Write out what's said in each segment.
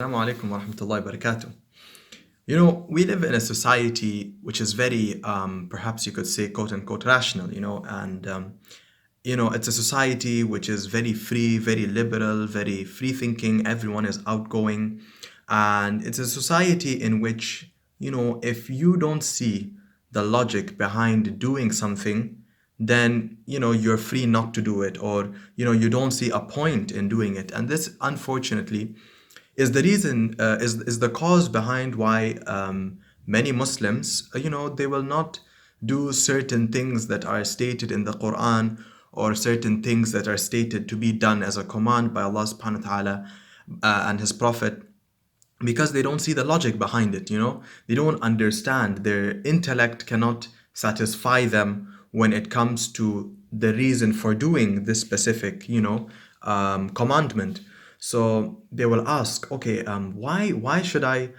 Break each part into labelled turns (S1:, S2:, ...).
S1: Assalamu alaikum wa rahmatullahi wa barakatuh. You know, we live in a society which is very, perhaps you could say, quote unquote, rational, and it's a society which is very free, very liberal, very free thinking. Everyone is outgoing. And it's a society in which, if you don't see the logic behind doing something, then, you're free not to do it, or, you don't see a point in doing it. And this, unfortunately, is the reason is the cause behind why many Muslims they will not do certain things that are stated in the Quran, or certain things that are stated to be done as a command by Allah subhanahu wa ta'ala and his prophet, because they don't see the logic behind it. They don't understand. Their intellect cannot satisfy them when it comes to the reason for doing this specific commandment. So they will ask, okay, why should I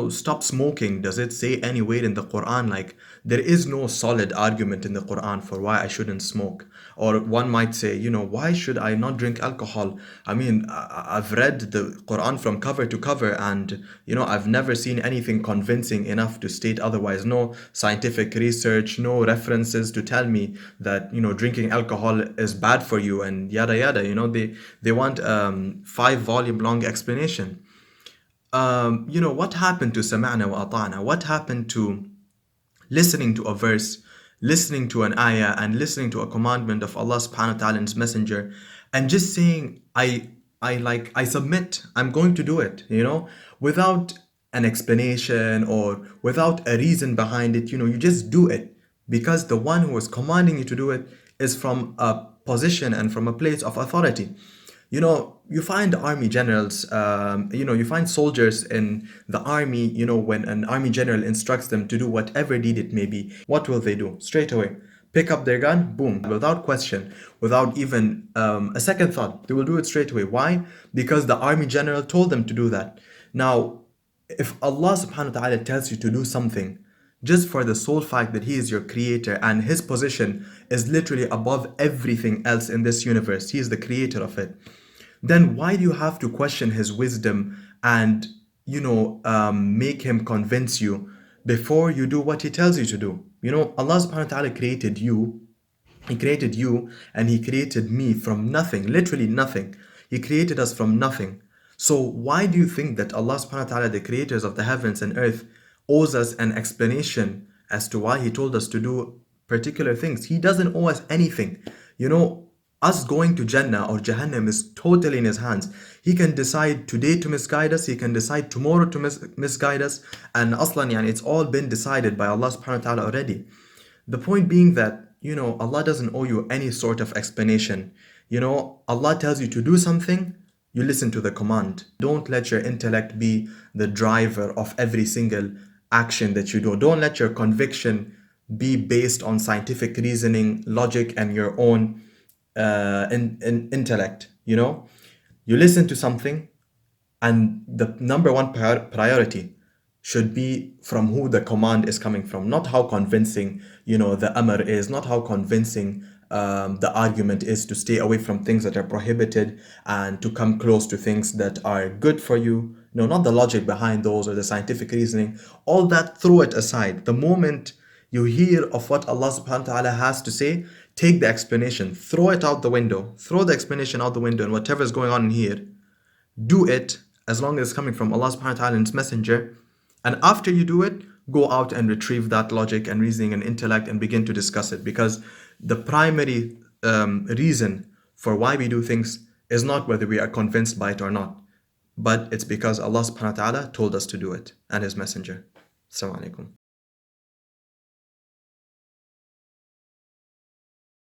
S1: stop smoking? Does it say anywhere in the Quran? Like, there is no solid argument in the Quran for why I shouldn't smoke. Or one might say, why should I not drink alcohol? I mean, I've read the Quran from cover to cover, and I've never seen anything convincing enough to state otherwise. No scientific research, no references to tell me that drinking alcohol is bad for you, and yada yada. They want 5-volume long explanation. What happened to sama'na wa ata'na? What happened to listening to a verse, listening to an ayah, and listening to a commandment of Allah subhanahu wa ta'ala and his messenger, and just saying, I submit, I'm going to do it, without an explanation or without a reason behind it. You just do it because the one who is commanding you to do it is from a position and from a place of authority. You find army generals, you find soldiers in the army. When an army general instructs them to do whatever deed it may be, what will they do? Straight away, pick up their gun, boom, without question, without even a second thought. They will do it straight away. Why? Because the army general told them to do that. Now, if Allah subhanahu wa ta'ala tells you to do something, just for the sole fact that he is your creator and his position is literally above everything else in this universe, he is the creator of it, then why do you have to question his wisdom and make him convince you before you do what he tells you to do? Allah subhanahu wa ta'ala created you. He created you and he created me from nothing, literally nothing. He created us from nothing. So why do you think that Allah subhanahu wa ta'ala, the creators of the heavens and earth, owes us an explanation as to why he told us to do particular things? He doesn't owe us anything. Us going to Jannah or Jahannam is totally in his hands. He can decide today to misguide us, he can decide tomorrow to misguide us, and aslan, it's all been decided by Allah subhanahu wa ta'ala already. The point being that, Allah doesn't owe you any sort of explanation. Allah tells you to do something, you listen to the command. Don't let your intellect be the driver of every single action that you do. Don't let your conviction be based on scientific reasoning, logic, and your own intellect. You listen to something, and the number one priority should be from who the command is coming from, not how convincing the amr is, not how convincing the argument is to stay away from things that are prohibited and to come close to things that are good for you. No, not the logic behind those or the scientific reasoning. All that, throw it aside. The moment you hear of what Allah subhanahu wa ta'ala has to say, take the explanation, throw it out the window, throw the explanation out the window, and whatever is going on in here, do it as long as it's coming from Allah subhanahu wa ta'ala and his messenger. And after you do it, go out and retrieve that logic and reasoning and intellect and begin to discuss it. Because the primary reason for why we do things is not whether we are convinced by it or not, but it's because Allah subhanahu wa ta'ala told us to do it and his messenger. Assalamu alaikum.